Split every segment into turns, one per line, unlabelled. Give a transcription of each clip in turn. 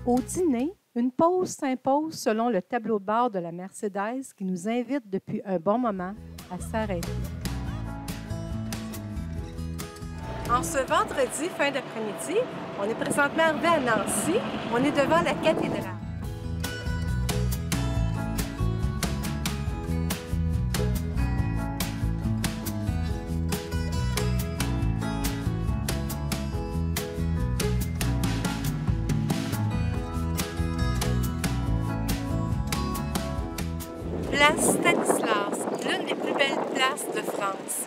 Au dîner, une pause s'impose selon le tableau de bord de la Mercedes qui nous invite depuis un bon moment à s'arrêter. En ce vendredi, fin d'après-midi, on est présentement arrivé à Nancy. On est devant la cathédrale. Place Stanislas, l'une des plus belles places de France.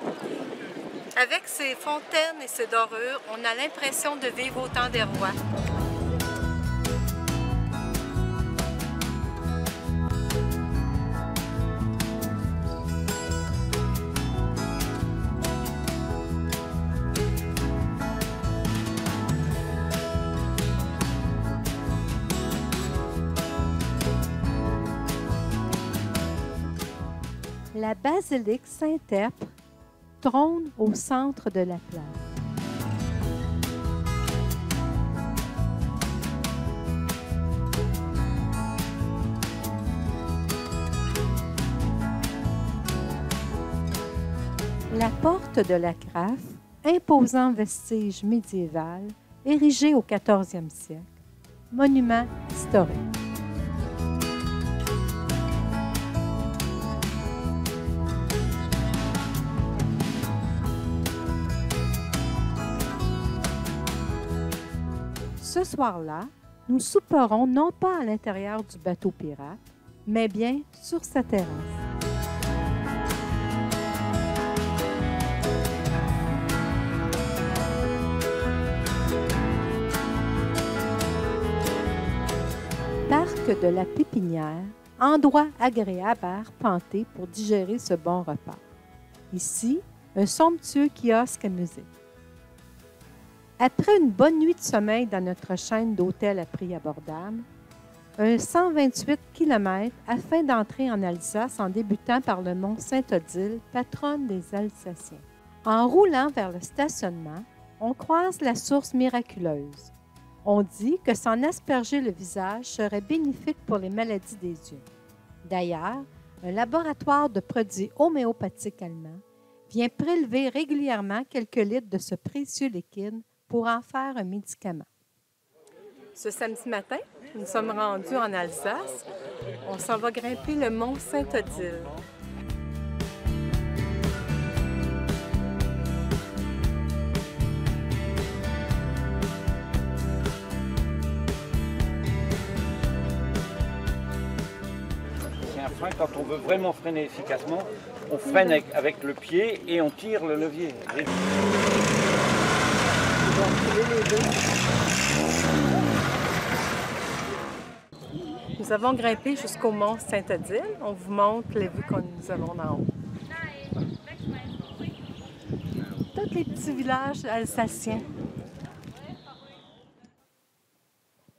Avec ses fontaines et ses dorures, on a l'impression de vivre au temps des rois. La basilique Saint-Epre trône au centre de la place. La porte de la Graffe, imposant vestige médiéval, érigé au 14e siècle, monument historique. Ce soir-là, nous souperons non pas à l'intérieur du bateau pirate, mais bien sur sa terrasse. Parc de la Pépinière, endroit agréable à arpenter pour digérer ce bon repas. Ici, un somptueux kiosque à musique. Après une bonne nuit de sommeil dans notre chaîne d'hôtels à prix abordable, un 128 km afin d'entrer en Alsace en débutant par le mont Sainte-Odile, patronne des Alsaciens. En roulant vers le stationnement, on croise la source miraculeuse. On dit que s'en asperger le visage serait bénéfique pour les maladies des yeux. D'ailleurs, un laboratoire de produits homéopathiques allemands vient prélever régulièrement quelques litres de ce précieux liquide pour en faire un médicament. Ce samedi matin, nous sommes rendus en Alsace. On s'en va grimper le mont Sainte-Odile.
C'est un frein, quand on veut vraiment freiner efficacement, on freine avec le pied et on tire le levier.
Nous avons grimpé jusqu'au mont Sainte-Odile. On vous montre les vues que nous avons d'en haut. Tous les petits villages alsaciens.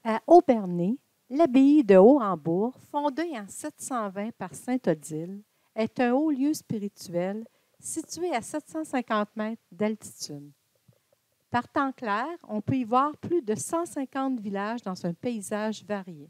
À Obernai, l'abbaye de Haut-Hambourg, fondée en 720 par saint Odile, est un haut lieu spirituel situé à 750 mètres d'altitude. Par temps clair, on peut y voir plus de 150 villages dans un paysage varié.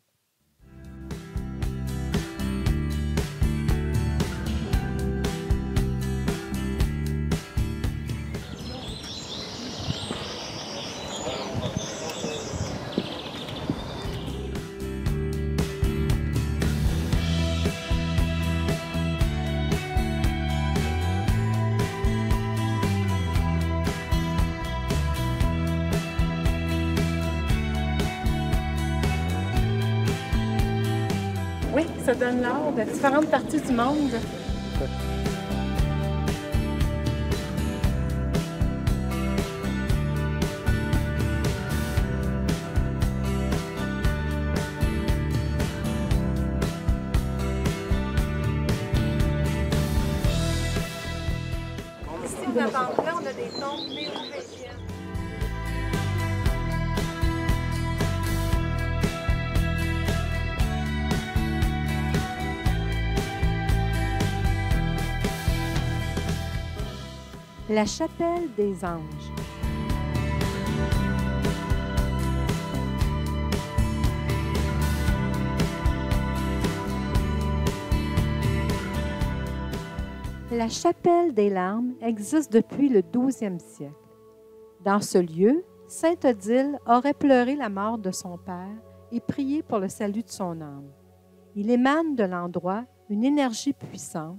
Oui, ça donne l'art de différentes parties du monde. Ici, devant là, on a des tombes mérovingiennes. La chapelle des Anges. La chapelle des Larmes existe depuis le 12e siècle. Dans ce lieu, sainte Odile aurait pleuré la mort de son père et prié pour le salut de son âme. Il émane de l'endroit une énergie puissante,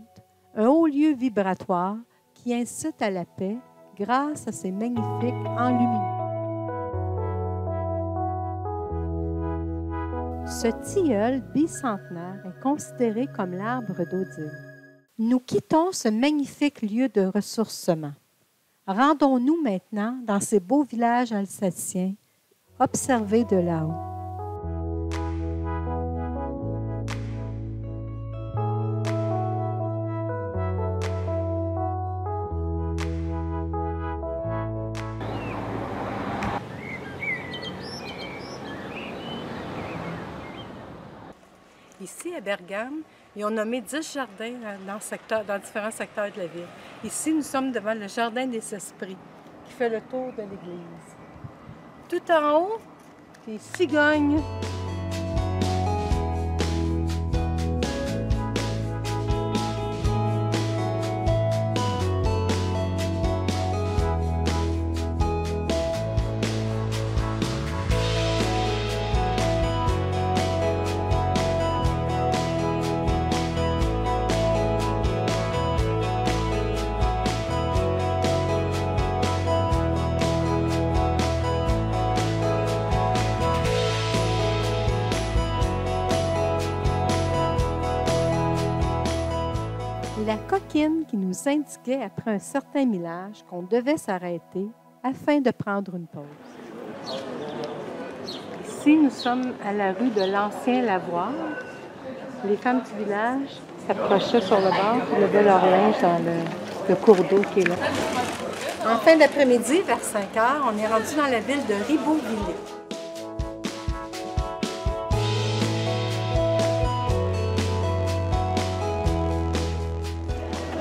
un haut lieu vibratoire qui incite à la paix grâce à ses magnifiques enluminures. Ce tilleul bicentenaire est considéré comme l'arbre d'Odile. Nous quittons ce magnifique lieu de ressourcement. Rendons-nous maintenant dans ces beaux villages alsaciens, observés de là-haut. Ici, à Bergame, ils ont nommé 10 jardins dans différents secteurs de la ville. Ici, nous sommes devant le Jardin des Esprits, qui fait le tour de l'église. Tout en haut, les cigognes. La coquine qui nous indiquait après un certain millage qu'on devait s'arrêter afin de prendre une pause. Ici, nous sommes à la rue de l'Ancien Lavoir. Les femmes du village s'approchaient sur le bord et levaient leur linge dans le cours d'eau qui est là. En fin d'après-midi, vers 5 heures, on est rendu dans la ville de Ribeauvillé.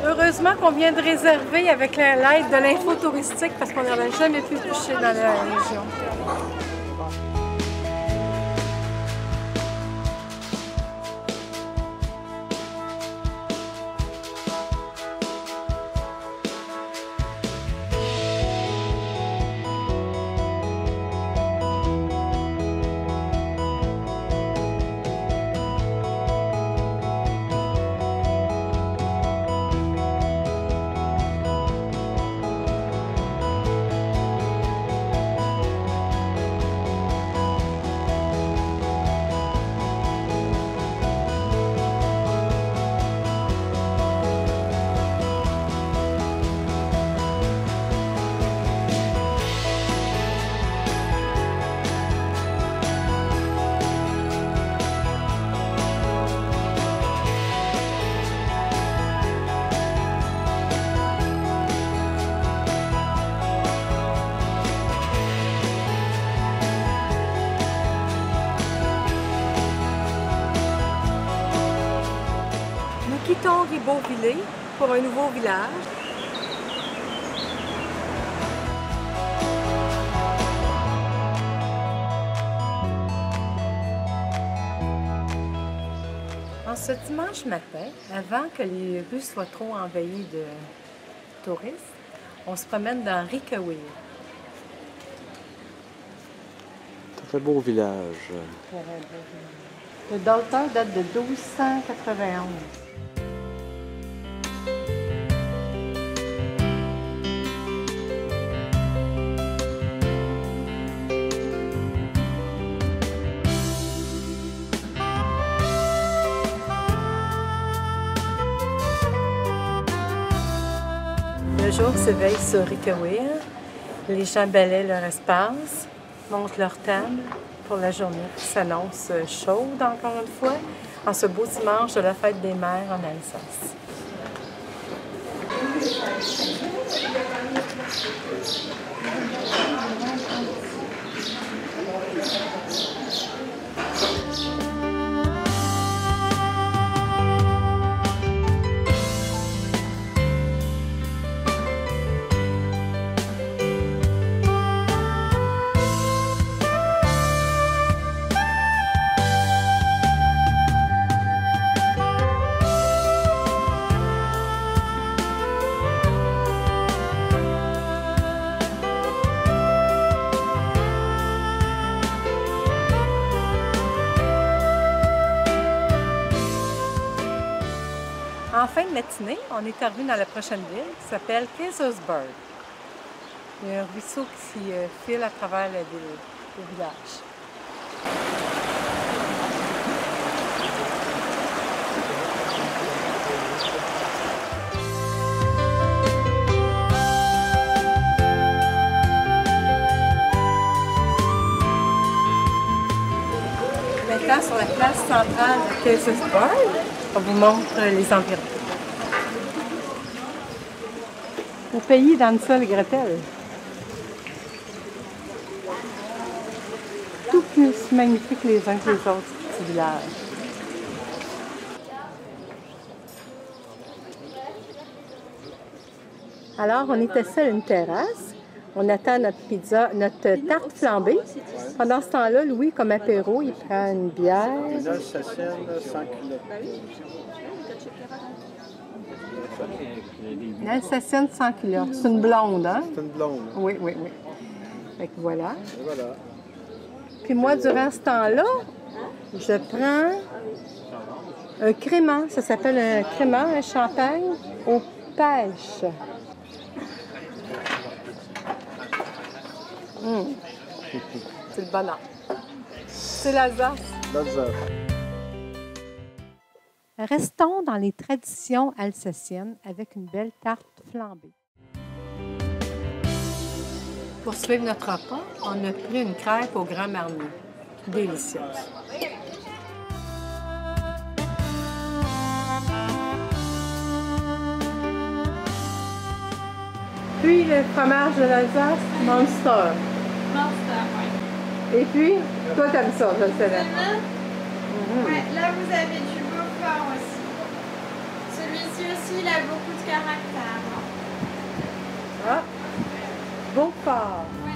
Heureusement qu'on vient de réserver avec l'aide de l'info touristique parce qu'on n'aurait jamais pu toucher dans la région. Nous quittons Ribeauvillé pour un nouveau village. En ce dimanche matin, avant que les rues soient trop envahies de touristes, on se promène dans Riquewir.
C'est un beau village.
Le Dalton date de 1291. Le jour s'éveille sur Riquewir. Les gens balaient leur espace, montent leur table pour la journée qui s'annonce chaude encore une fois, en ce beau dimanche de la fête des mères en Alsace. En fin de matinée, on est arrivé dans la prochaine ville qui s'appelle Kaisersburg. Il y a un ruisseau qui file à travers la ville, le village. Maintenant, sur la place centrale de Kaisersburg, on vous montre les environs. Au pays d'Hansel et Gretel. Tout plus magnifique les uns que les autres, ce petit village. Alors, on est assis à une terrasse. On attend notre pizza, notre tarte flambée. Pendant ce temps-là, Louis, comme apéro, il prend une bière.
Une Alsacienne, 5 kilos.
Une Alsacienne 100 kilos. C'est une blonde, hein?
C'est une blonde.
Oui, oui, oui. Fait que voilà.
Et voilà.
Puis moi, durant ce temps-là, je prends un crément. Ça s'appelle un crément, un champagne aux pêches. C'est le bonheur. C'est l'Alsace.
L'Alsace.
Restons dans les traditions alsaciennes avec une belle tarte flambée. Pour suivre notre repas, on a pris une crêpe au Grand Marnier. Délicieuse. Puis le fromage de l'Alsace, Monster.
Monster, oui.
Et puis, toi, t'aimes ça, je sais là.
Ouais, là, vous avez du Beaufort aussi. Celui-ci aussi, il a beaucoup de caractère.
Ah, Beaufort.
Ouais.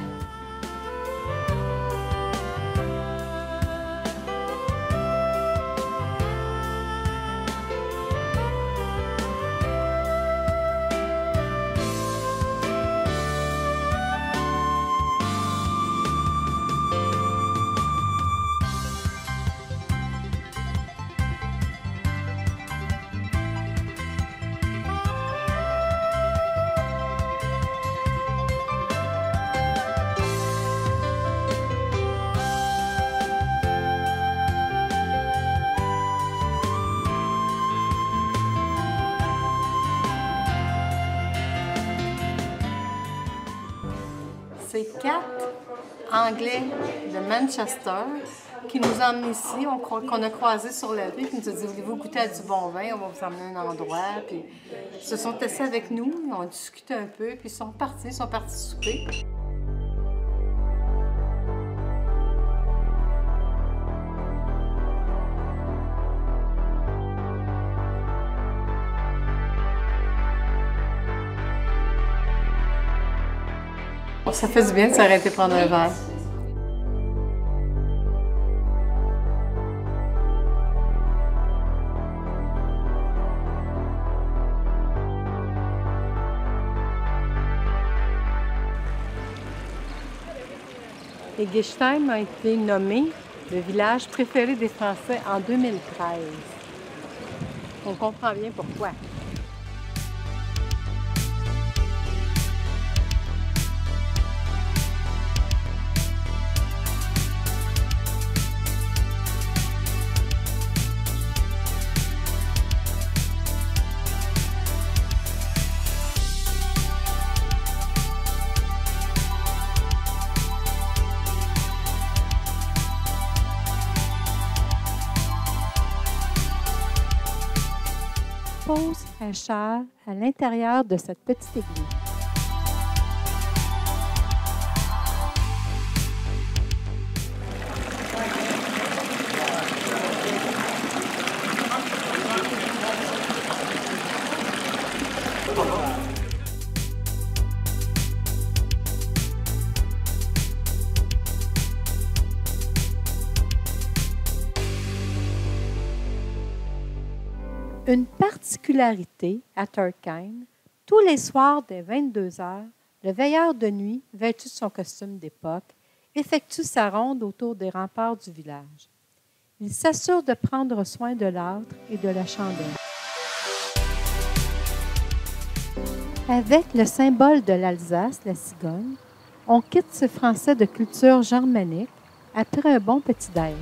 C'est 4 Anglais de Manchester qui nous emmènent ici, qu'on a croisés sur la rue, qui nous ont dit « Voulez-vous goûter à du bon vin? On va vous emmener à un endroit. » Puis ils se sont assis avec nous, ils ont discuté un peu, puis ils sont partis souper. Ça fait du bien de s'arrêter prendre un verre. Eggestein a été nommé le village préféré des Français en 2013. On comprend bien pourquoi. Pause fraîcheur à l'intérieur de cette petite église. Une particularité à Turckheim, tous les soirs dès 22 heures, le veilleur de nuit, vêtu de son costume d'époque, effectue sa ronde autour des remparts du village. Il s'assure de prendre soin de l'âtre et de la chandelle. Avec le symbole de l'Alsace, la cigogne, on quitte ce français de culture germanique après un bon petit-déj.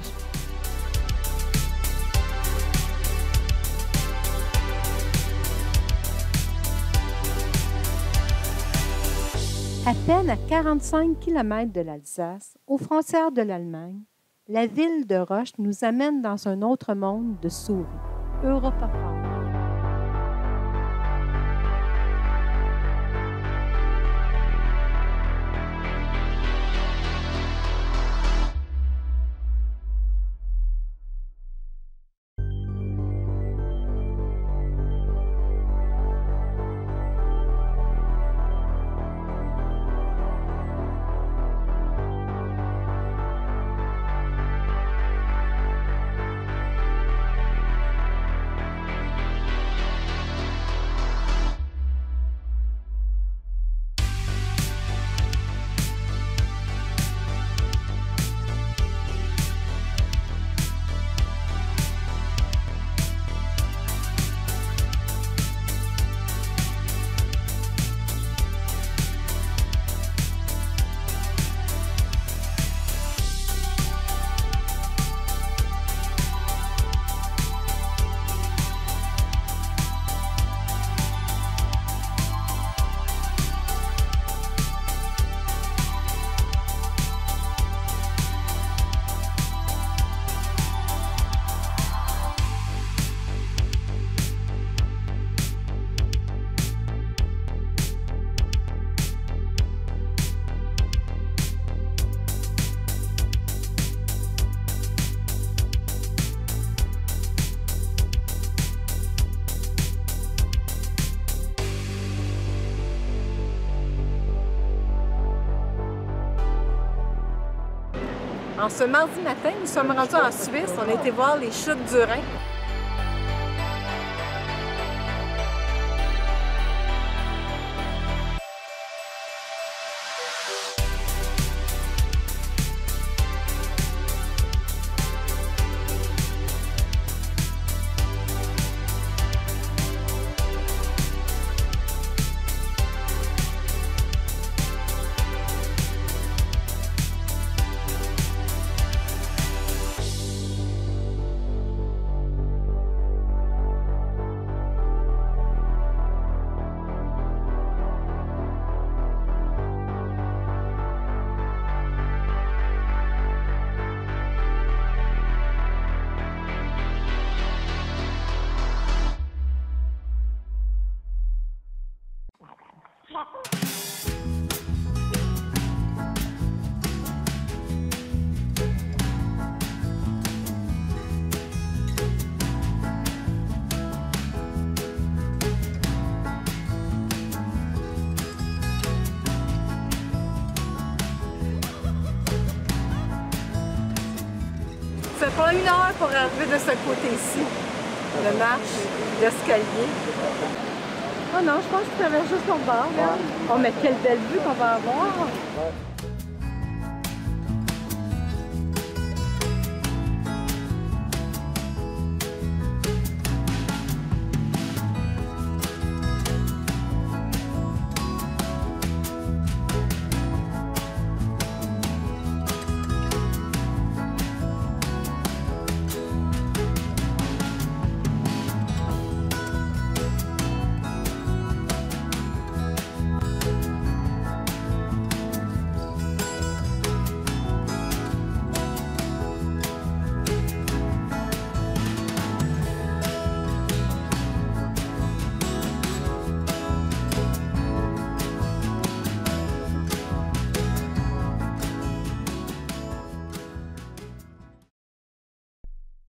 À peine à 45 km de l'Alsace, aux frontières de l'Allemagne, la ville de Roche nous amène dans un autre monde de souris, Europa Park.
En ce mardi matin, nous sommes rendus en Suisse. On a été voir les chutes du Rhin. Ça prend 1 heure pour arriver de ce côté-ci, de marche, d'escalier. Oh non, je pense que tu avais juste ton bord, regarde. Oh, mais quelle belle vue qu'on va avoir!